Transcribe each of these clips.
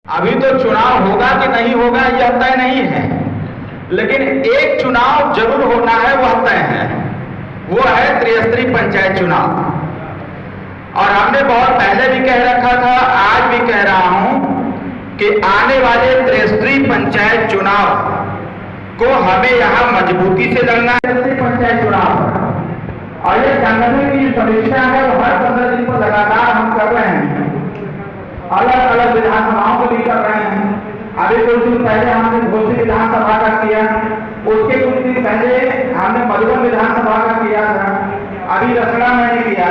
अभी तो चुनाव होगा कि नहीं होगा यह तय नहीं है, लेकिन एक चुनाव जरूर होना है, वह तय है। वो है त्रिस्तरीय पंचायत चुनाव। और हमने बहुत पहले भी कह रखा था, आज भी कह रहा हूं कि आने वाले त्रिस्तरीय पंचायत चुनाव को हमें यहां मजबूती से लड़ना है। त्रिस्तरीय पंचायत चुनाव और ये संगठन की समीक्षा है, वो हर 15 दिन पर लगातार हम कर रहे हैं। अलग अलग विधानसभाओं को भी कर रहे हैं। अभी कुछ दिन पहले हमने घोसी विधानसभा का किया, उसके कुछ दिन पहले हमने मधुबन विधानसभा का किया था, अभी रसड़ा मैंने किया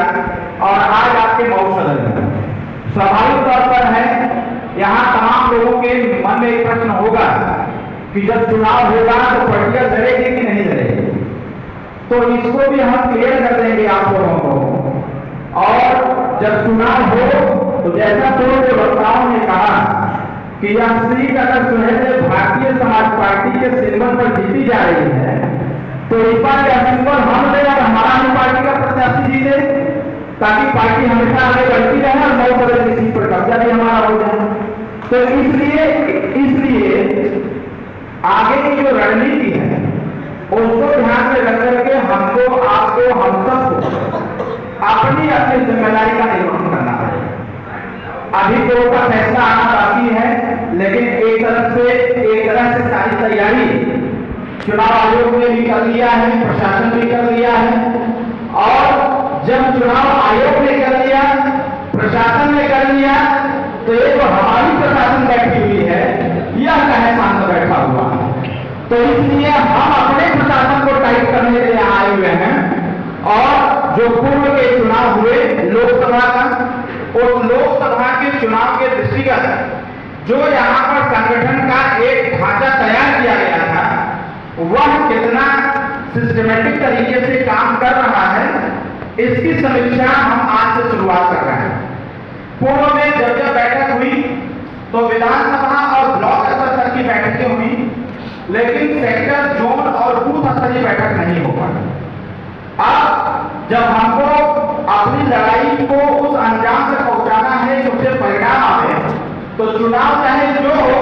और आज आपके मऊ सदन में। स्वाभाविक तौर पर है, यहाँ तमाम लोगों के मन में एक प्रश्न होगा कि जब चुनाव होगा तो पार्टियां लड़ेगी कि नहीं लड़ेगी। तो इसको भी हम क्लियर कर देंगे आप लोगों को। और जब चुनाव हो तो जैसा पूर्व के वक्ताओं ने कहा कि यह सीट अगर सुहेल भारतीय समाज पार्टी के सिंबल पर जीती जा रही है, तो इस बार यह सिंबल हम ले और हमारा ही पार्टी का प्रत्याशी जीते, ताकि पार्टी हमेशा आगे बढ़ती रहे और मऊ सदन की सीट पर कब्जा भी हमारा हो जाए। तो इसलिए आगे की जो रणनीति है उसको ध्यान में रख करके हमको, आपको, हम सबको अपनी जिम्मेदारी का निर्वहन करना है। अभी तो का फैसला आना बाकी है, लेकिन एक तरह से सारी तैयारी चुनाव आयोग ने भी कर लिया है, प्रशासन भी कर लिया है। और जब चुनाव आयोग ने कर लिया, प्रशासन ने कर लिया, तो एक हमारी प्रशासन बैठी हुई है, यह कहे शांत बैठा हुआ है। तो इसलिए हम अपने प्रशासन को टाइट करने के लिए आए हुए हैं। और जो पूर्व के चुनाव हुए लोकसभा का, उस लोकसभा के चुनाव के दृष्टिगत जो यहाँ पर संगठन का एक ढांचा तैयार किया गया था, वह कितना सिस्टमेटिक तरीके से काम कर रहा है, इसकी समीक्षा हम आज से शुरुआत कर रहे हैं। पूर्व में जब बैठक हुई तो विधानसभा और ब्लॉक स्तर तक की बैठकें हुई, लेकिन सेक्टर, जोन और बूथ स्तरीय बैठक नहीं हो पाई। अब जब हमको अपनी लड़ाई को उस अंजाम तक पहुंचाना है कि उससे परिणाम आवे, तो चुनाव चाहे जो हो,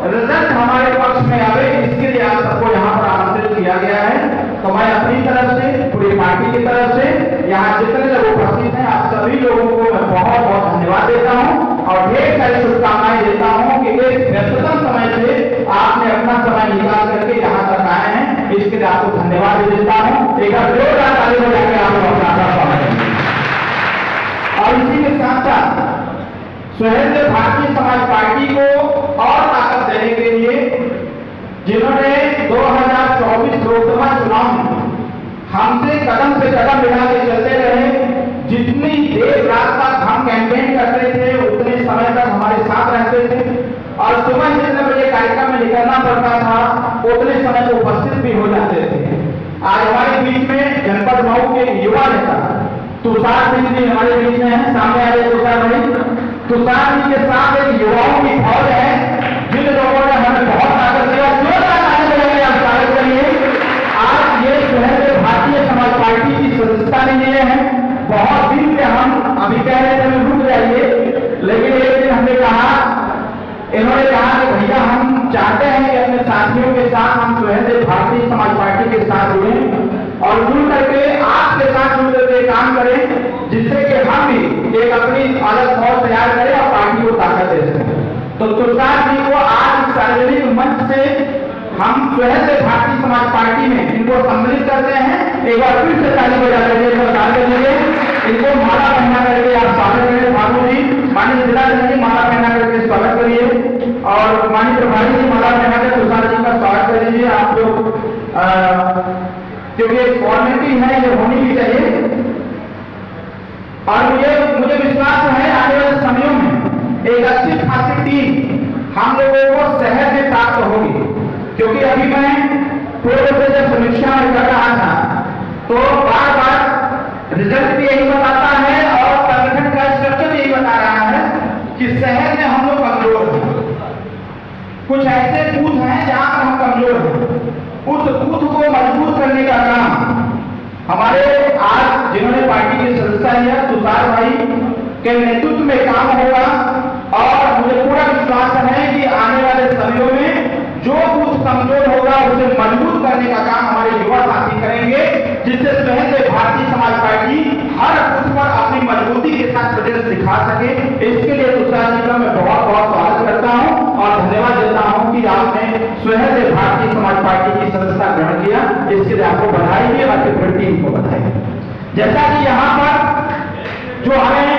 रिजल्ट हमारे पक्ष में आवे, इसके लिए आप सबको यहाँ पर आमंत्रित किया गया है। तो मैं अपनी तरफ से, पूरी पार्टी की तरफ से, यहाँ जितने लोग उपस्थित हैं, आप सभी लोगों को मैं बहुत बहुत धन्यवाद देता हूँ और ढेर सारी शुभकामनाएं देता हूँ कि इस व्यस्ततम समय से आपने अपना समय निकाल करके यहाँ तक आए हैं, इसके लिए आपको धन्यवाद देता हूँ। एक बार जोरदार ताली बजा के आप लोग अपना स्वागत करें। और इसी के साथ साथ सुहेल भारतीय समाज पार्टी को और ताकत देने के लिए, जिन्होंने 2024 लोकसभा चुनाव में हमसे कदम से कदम मिला के चलते रहे, जितनी देर रात तक हम कैंपेन करते थे, उतने समय तक हमारे साथ रहते थे और सुबह जितने बजे कार्यक्रम में निकलना पड़ता था, उतने समय को उपस्थित भी हो जाते थे। आज हमारे बीच में जनपद मऊ के युवा नेता तुषार सिंह जी हमारे बीच में हैं, सामने आ रहे तुषार भाई। तुषार जी के साथ एक युवाओं की फौज है, जिन लोगों ने हमें बहुत ताकत दिया। आप स्वागत करिए। आज ये सुहेल भारतीय समाज पार्टी की सदस्यता नहीं लिए हैं। बहुत दिन से हम अभी कह रहे थे रुक जाइए, लेकिन एक दिन हमने कहा, इन्होंने कहा कि भैया हम चाहते हैं कि अपने साथियों के साथ हम सुहेल भारतीय समाज पार्टी के साथ जुड़ें और जुड़ करके आपके साथ जुड़ करके काम करें, जिससे कि हम भी एक अपनी अलग फौज तैयार करें और पार्टी को ताकत दे सकें। तो तुषार जी को आज सार्वजनिक मंच से हम सुहेल भारतीय समाज पार्टी में इनको सम्मिलित करते हैं। एक बार फिर से ताली बजा करके इनको माला पहना करके आप स्वागत करें। बाबू जी, माननीय जिलाधिकारी माला पहना करके स्वागत करिए और माननीय प्रभारी जी माला पहना कर तुषार जी का स्वागत कर लीजिए। आप लोग, क्योंकि एक फॉर्मेलिटी है, ये होनी भी चाहिए। और मुझे विश्वास है आने वाले समयों में एक अच्छी खासी टीम हम लोगों को शहर में प्राप्त होगी, क्योंकि अभी मैं पूर्व से जब समीक्षा में कर रहा था तो बार बार रिजल्ट भी यही बताता है और संगठन का स्ट्रक्चर यही बता रहा है कि शहर में हम लोग कमजोर हैं। कुछ ऐसे बूथ हैं जहां पर हम कमजोर हैं, उस बूथ को मजबूत करने का काम हमारे आज जिन्होंने पार्टी की सदस्यता लिया, तुषार भाई के नेतृत्व में काम होगा। और मुझे पूरा विश्वास है सके। इसके लिए तुषार जी का मैं बहुत बहुत स्वागत करता हूं और धन्यवाद देता हूं कि आपने स्वयं से भारतीय समाज पार्टी की सदस्यता ग्रहण किया। इसके लिए आपको बधाई भी और आपकी पूरी टीम को बधाई। जैसा कि यहाँ पर जो हमें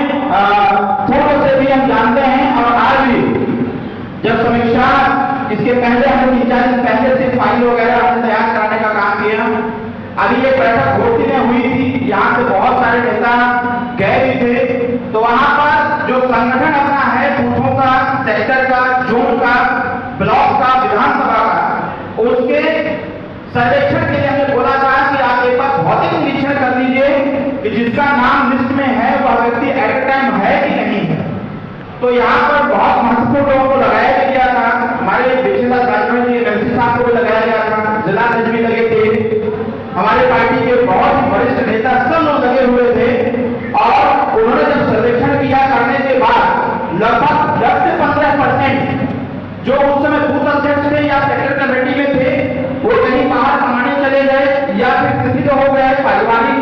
पूर्व से भी हम जानते हैं और आज भी जब समीक्षा इसके पहले हमने 3-4 दिन पहले से फाइल वगैरह हमने तैयार कराने का काम किया। अभी ये बैठक घोषित में हुई थी, यहाँ से बहुत सारे नेता गए भी थे, तो वहां पर जो संगठन अपना है बूथों का, सेक्टर का, जोन का, ब्लॉक का, विधानसभा का, उसके सर्वेक्षण के लिए हमने बोला था कि आप एक बार भौतिक निरीक्षण कर लीजिए कि जिसका नाम लिस्ट में है वह व्यक्ति एट टाइम है कि नहीं है। तो यहाँ पर बहुत महत्वपूर्ण लोगों को लगाया गया था। हमारे बेचेदार राजभर जी एमएलसी साहब को भी लगाया गया था, जिला जज भी लगे थे, हमारे पार्टी के बहुत ही वरिष्ठ नेता सब लोग लगे हुए थे। और उन्होंने जब सर्वेक्षण किया करने के बाद लगभग 10 से 15% जो उस समय बूथ अध्यक्ष थे या सेक्रेटरी कमेटी में थे वो कहीं बाहर कमाने चले गए या फिर शिक्षित हो गए, पारिवारिक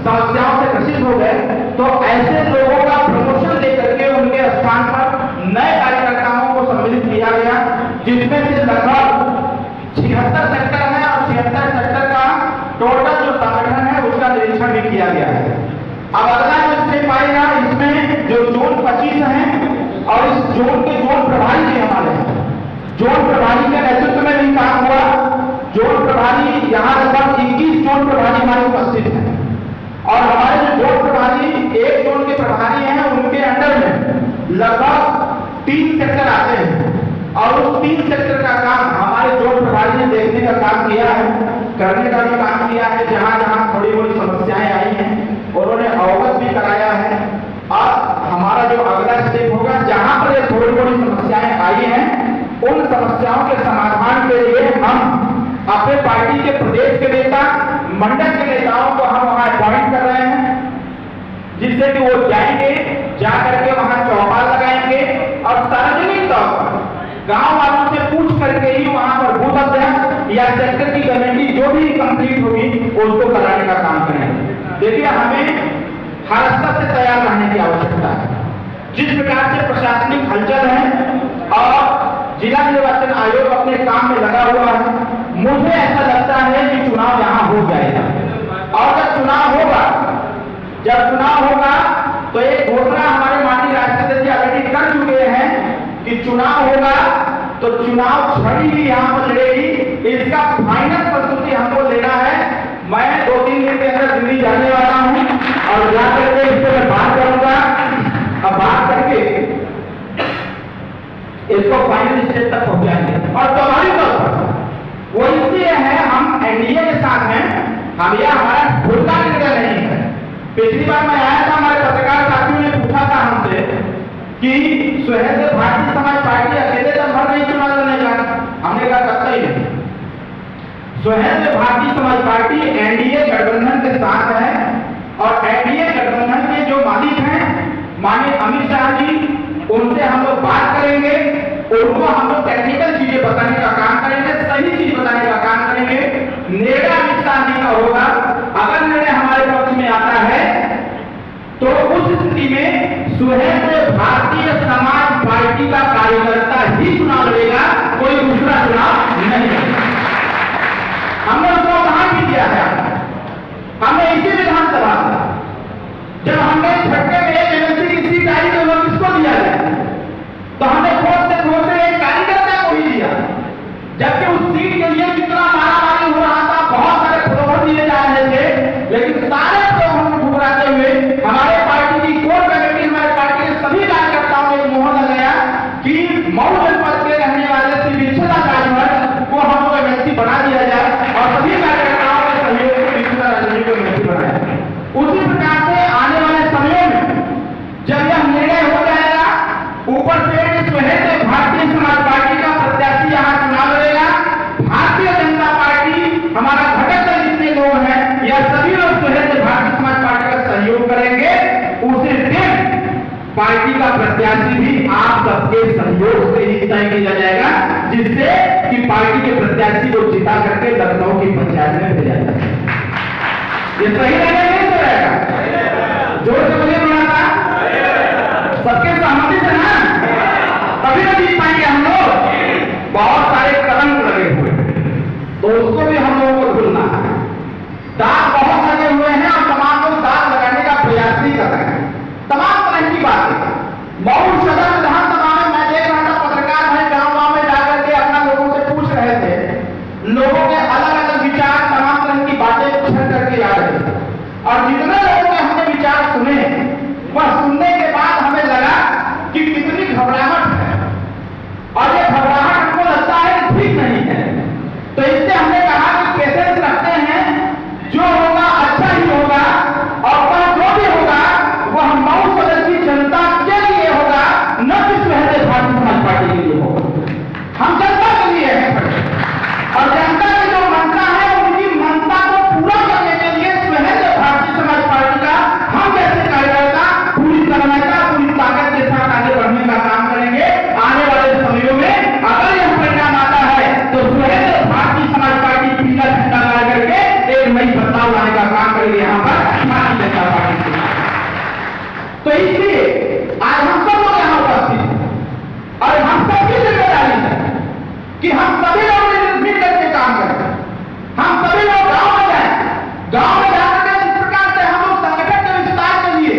समस्याओं से ग्रसित हो गए। तो ऐसे लोगों का प्रमोशन देकर के उनके स्थान पर नए कार्यकर्ताओं को सम्मिलित किया गया, जिसमें से लगभग 76 सेक्टर है और 76 सेक्टर का टोटल जो संगठन है उसका निरीक्षण भी किया गया है। अब अगला जो स्टेप आएगा, इसमें जो जोन 25 है और इस जोन के जोन प्रभारी भी हमारे हैं। जोन प्रभारी के नेतृत्व में भी काम हुआ। जोन प्रभारी यहाँ लगभग 21 जोन प्रभारी हमारे उपस्थित हैं और हमारे जो जोन प्रभारी एक जोन के प्रभारी हैं उनके अंडर में लगभग 3 सेक्टर आते हैं और उस 3 सेक्टर का काम हमारे जोन प्रभारी ने देखने का काम किया है, करने का भी काम किया है। जहां जहां थोड़ी मोड़ी समस्याएं आई हैं उन्होंने अवगत भी कराया है। और हमारा जो अगला स्टेप होगा, जहां पर ये थोड़ी मोड़ी समस्याएं आई हैं उन समस्याओं के समाधान के लिए हम अपने पार्टी के प्रदेश के नेता, मंडल के नेताओं को हम वहां अपॉइंट कर रहे हैं, जिससे कि वो जाएंगे, जाकर के वहां चौपाल लगाएंगे और सार्वजनिक तौर पर गांव वालों से पूछ करके ही वहां पर बूथ अध्यक्ष या सेक्टर की कमेटी जो भी कंप्लीट होगी उसको कराने का काम करेंगे। देखिए, हमें हर स्तर से तैयार रहने की आवश्यकता है। जिस प्रकार से प्रशासनिक हलचल है और जिला निर्वाचन आयोग अपने काम में लगा हुआ है, मुझे ऐसा लगता है कि चुनाव यहां हो जाएगा। और जब चुनाव होगा तो एक घोषणा हमारे माननीय राष्ट्रपति जी ऑलरेडी कर चुके हैं कि चुनाव होगा तो चुनाव छड़ी भी यहाँ पर लड़ेगी। इसका फाइनल प्रस्तुति हमको लेना है। मैं 2-3 दिन के अंदर दिल्ली जाने वाला हूँ और जाकर के इस पर मैं बात करूंगा। अब बात करके इसको फाइनल स्टेज तक पहुंचाएंगे और स्वाभाविक तौर पर वो इसलिए है, हम एनडीए के साथ हैं, हम यह हमारा खुद का निर्णय नहीं है। पिछली बार मैं आया था, हमारे पत्रकार साथियों ने पूछा था हमसे कि स्वयं से भारतीय समाज पार्टी अकेले दम भर नहीं चुनाव लड़ने का। हमने कहा कतई नहीं, स्वयं से भारतीय समाज पार्टी एनडीए गठबंधन के साथ है और एनडीए गठबंधन के जो मालिक हैं माननीय अमित शाह जी, उनसे हम लोग बात करेंगे, उनको हम लोग टेक्निकल चीजें बताने का काम करेंगे, सही चीज बताने का काम करेंगे। निर्णय अमित शाह जी का होगा। अगर निर्णय हमारे पक्ष में आता है तो उस स्थिति में स्वयं से भारतीय समाज पार्टी का कार्यकर्ता ही चुनाव लड़ेगा, कोई दूसरा चुनाव नहीं लड़ेगा। हमने उसको कहां भी दिया है, हमने इसी विधानसभा जब हमने छठे में एक एमएलसी की सीट आई तो लोग किसको दिया है, तो हमने खोज से एक कार्यकर्ता को ही दिया। जबकि उस सीट के लिए कितना मारामारी हो रहा था, बहुत सारे प्रलोभन दिए जा रहे थे, लेकिन सारे प्रलोभन को ठुकराते हुए हमारे पार्टी की कोर कमेटी, हमारे पार्टी के सभी कार्यकर्ताओं ने मोहर लगाया कि मऊ जनपद के रहने वाले श्री विक्षेदा राजभर को हम लोग एमएलसी बना दिया जाए और सभी कार्यकर्ताओं के सहयोग से विक्षेदा राजभर को एमएलसी बनाया। उसी प्रकार से आने वाले समयों में जब यह निर्णय हो जाएगा, ऊपर से स्वयं भारतीय समाज पार्टी का प्रत्याशी यहाँ चुनाव लड़ेगा, भारतीय जनता पार्टी हमारा घटक दल जितने लोग हैं यह सभी लोग स्वयं भारतीय समाज पार्टी का सहयोग करेंगे। उसी दिन पार्टी का प्रत्याशी भी आप सबके सहयोग से ही तय किया जाएगा, जिससे कि पार्टी के प्रत्याशी को जिता करके लखनऊ की पंचायत में भेजा जाए। ये सही रहेगा नहीं सही रहेगा? जोर से बोलिए, बड़ा कि हम सभी लोग मिल करके काम करें, हम सभी लोग गांव में जाएं, गांव में जाकर के जिस प्रकार से हम लोग संगठन के विस्तार के लिए,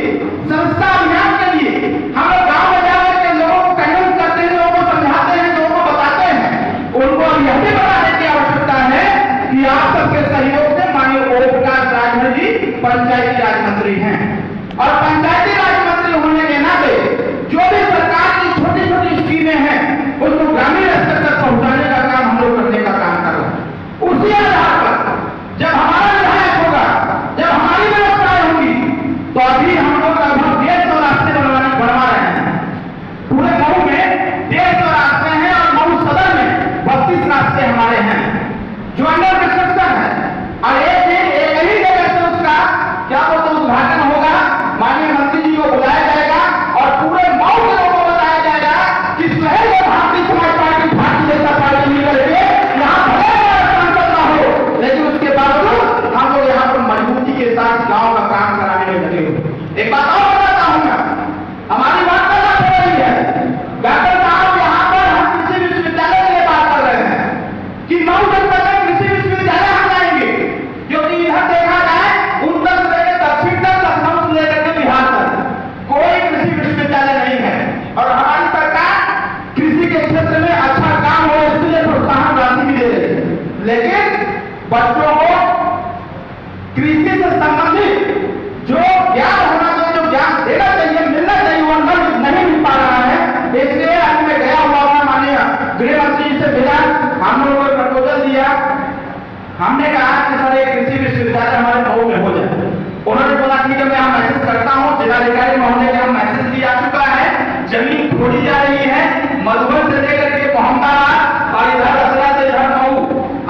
संस्था अभियान के लिए हम लोग गांव में जाकर के लोगों को कन्विंस करते हैं, लोगों को समझाते हैं, लोगों को बताते हैं, उनको यह भी बताने की आवश्यकता है कि आप सबके सहयोग से माननीय ओम प्रकाश राजभर जी पंचायती राज मंत्री हैं और पंचायती राज मंत्री होने के नाते जो भी सरकार की छोटी छोटी स्कीमें हैं उसको ग्रामीण स्तर तक पहुंचाने का काम हम लोग करने का काम कर रहे हैं। उसी आधार पर जब हमारा विधायक होगा, जब हमारी व्यवस्थाएं होंगी, तो अभी हम लोग लगभग 150 रास्ते बनवा रहे हैं। पूरे मऊ में 150 रास्ते हैं और मऊ सदर में 32 रास्ते हमारे हैं जो अंडर कंस्ट्रक्शन है और एक ही जगह से उसका क्या बोलते उद्घाटन होगा, माननीय मंत्री जी को बुलाया जाएगा और पूरे मऊ के लोगों को बताया जाएगा कि शहर में भारतीय समाज पार्टी, भारतीय जनता पार्टी मिलकर के यहाँ भले सांसद ना हो, लेकिन उसके बावजूद हम लोग यहाँ पर मजबूती के साथ गांव का काम कराने में लगे हुए। एक बात और बताता हूँ मैं, हमारी बात करना हो रही है डॉक्टर साहब, यहाँ पर हम कृषि विश्वविद्यालय के लिए बात कर रहे हैं कि मऊ जनपद में कृषि विश्वविद्यालय हम लाएंगे, क्योंकि इधर देखा जाए उत्तर से लेकर दक्षिण तक, लखनऊ से लेकर के बिहार तक कोई कृषि विश्वविद्यालय नहीं है और हमारी सरकार कृषि के क्षेत्र में अच्छा काम हो इसलिए प्रोत्साहन राशि भी दे रही है, लेकिन बच्चों को कृषि से संबंधित जो ज्ञान होना चाहिए, जो ज्ञान देना चाहिए, मिलना चाहिए, वो नहीं मिल पा रहा है। इसलिए आज मैं गया हुआ हूं, माननीय गृह मंत्री जी से मिला, हम लोगों को प्रपोजल दिया, हमने कहा कि सर एक कृषि विश्वविद्यालय हमारे मऊ में हो जाए। उन्होंने बोला ठीक है मैं यहाँ मैसेज करता हूँ, जिलाधिकारी महोदय के हम मैसेज दिया चुका है, जमीन खोजी जा रही है, मधुबन से लेकर के मोहम्मदाबाद और इधर असरा से इधर मऊ,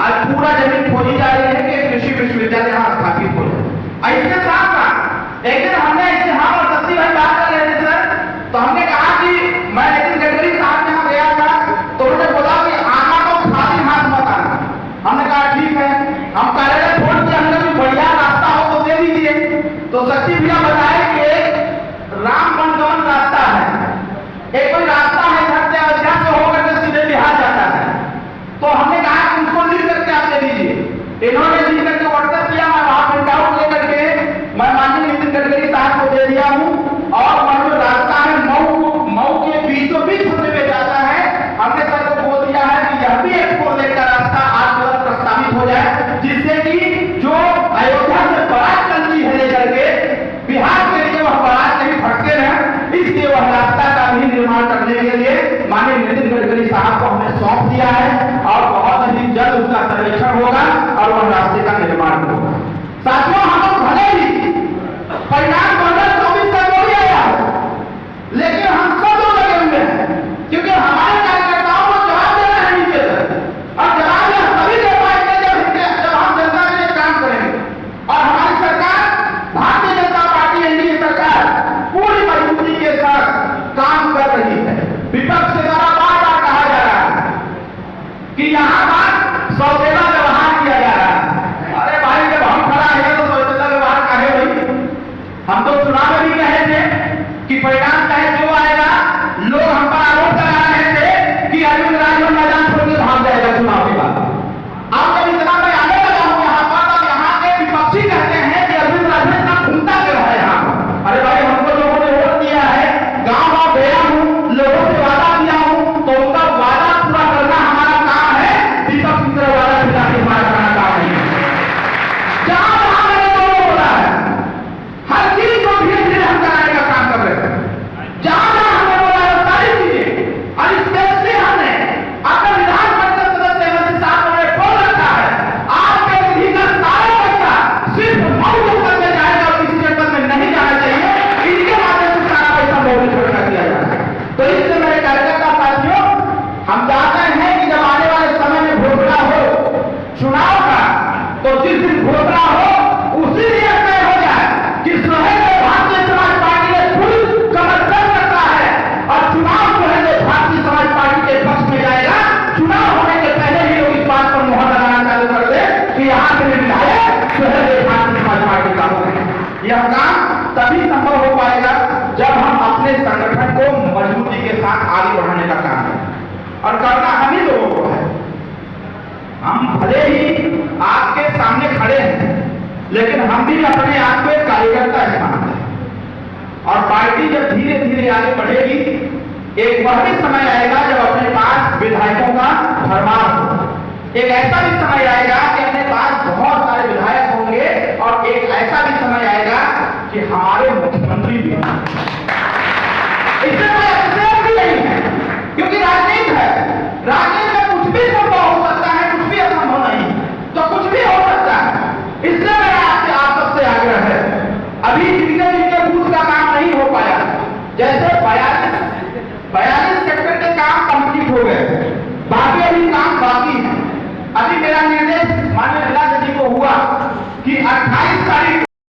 आज पूरा जमीन खोजी जा रही है कि कृषि विश्वविद्यालय यहाँ स्थापित हो जाए। इसके साथ साथ एक दिन हमने इससे हम और सत्ती भाई बात कर रहे थे सर, तो हमने कहा कि मैं नितिन गडकरी साहब के यहाँ गया था तो उन्होंने बोला कि आना तो खाली हाथ मत आना। हमने कहा ठीक है, हम कार्यालय छोड़ के हमने कोई बढ़िया रास्ता हो तो दे दीजिए। तो सत्ती भैया बताए कि एक राम वनगमन रास्ता है, एक कोई रास्ता है इधर से अयोध्या से होकर के सीधे बिहार जाता है, तो हमने कहा कि उसको लिख करके आप दे दीजिए। इन्होंने लिख करके व्हाट्सएप किया, मैं वहां प्रिंट आउट लेकर के मैं माननीय नितिन गडकरी साहब को दे दिया हूं और जो रास्ता है मऊ के बीचों बीच होने में जाता है, हमने सर को बोल दिया है कि यह भी एक 4 लेन का रास्ता आज तुरंत प्रस्तावित हो जाए, जिससे कि जो अयोध्या से बारात चलती है लेकर के बिहार के लिए वह बारात नहीं भटके रहे, इसलिए वह रास्ता का भी निर्माण करने के लिए माननीय नितिन गडकरी साहब को हमने सौंप दिया है और बहुत ही जल्द उसका सर्वेक्षण होगा और वह रास्ते का निर्माण होगा। साथियों, हम लोग भले ही परिणाम 2024 तक हो आया हो, लेकिन हम सब लोग लगे हुए हैं, क्योंकि हमारे कार्यकर्ताओं को जवाब देना है नीचे तक और जवाब यह तभी दे पाएंगे जब हम जनता के लिए काम करेंगे। और हमारी सरकार भारतीय जनता पार्टी एनडीए सरकार पूरी मजबूती के साथ काम कर रही है। विपक्ष के द्वारा बार बार कहा जा रहा है कि यहाँ पर सौतेला व्यवहार किया जा रहा है। अरे भाई, जब हम खड़ा है तो सौतेला व्यवहार काहे भाई? हम तो चुनाव में भी कहे थे कि परिणाम चाहे जो आएगा, लोग हम पर आरोप लगा रहे थे कि अरविंद राजभर मैदान छोड़ के भाग जाएगा चुनाव के बाद। अब जब इतना मैं आने लगा हूं यहाँ पर, तब यहाँ के विपक्षी कहते हैं कि अरविंद राजभर इतना घूमता क्यों है यहाँ पर? अरे भाई, हमको लोगों ने वोट दिया है, गाँव गया हूँ, लोगों से वादा किया हूँ, तो उनका वादा पूरा करना हमारा काम है। विपक्ष की तरह वादा खिला के हमारा काम नहीं है। जहां जहां मैंने लोगों को बोला है, हर चीज को धीरे धीरे हम कराने का काम कर रहे हैं। जहां जहां हमने बोला है सारी चीजें, और स्पेशली हमने अपने विधान परिषद सदस्य हेमंत साहब ने बोल रखा है, आपके निधि का सारा पैसा सिर्फ मऊ जनपद में जाएगा और किसी जनपद में नहीं जाना चाहिए। इनके माध्यम से सारा पैसा मऊ में छोड़ कर दिया जाएगा। तो इसलिए मेरे कार्यकर्ता साथियों, हम चाहते हैं कि जब आने वाले समय में घोषणा हो चुनाव का, तो जिस दिन घोषणा हो उसी दिन तय हो जाए कि शहर में भारतीय समाज पार्टी ने पूरी कमर कर सकता है और चुनाव शहर में भारतीय समाज पार्टी के पक्ष में जाएगा। चुनाव होने के पहले ही लोग इस बात पर मुहर लगाना चालू कर दे कि यहाँ से विधायक शहर में भारतीय समाज पार्टी का होगा। यह काम तभी संभव हो पाएगा जब हम अपने संगठन को मजबूती के साथ आगे बढ़ाने का काम करें, और करना हम ही लोगों को है। हम भले ही आपके सामने खड़े हैं, लेकिन हम भी अपने आप को एक कार्यकर्ता ही मानते हैं। और पार्टी जब धीरे धीरे आगे बढ़ेगी, एक वह भी समय आएगा जब अपने पास विधायकों का भरमार होगा। एक ऐसा भी समय आएगा कि अपने पास बहुत सारे विधायक होंगे, और एक ऐसा भी समय आएगा कि हमारे मुख्यमंत्री भी होंगे। इससे कोई अतिशय भी नहीं है, क्योंकि राजनीति है। राजनीति में कुछ भी संभव हो सकता है, कुछ भी असंभव नहीं, तो कुछ भी हो सकता है। इसलिए मेरा आपसे आप सबसे आग्रह है, अभी जिनके बूथ का काम नहीं हो पाया, जैसे 42 सेक्टर के काम कंप्लीट हो गए, बाकी अभी काम बाकी है। अभी मेरा निर्देश माननीय जिला सचिव को हुआ कि 28 तारीख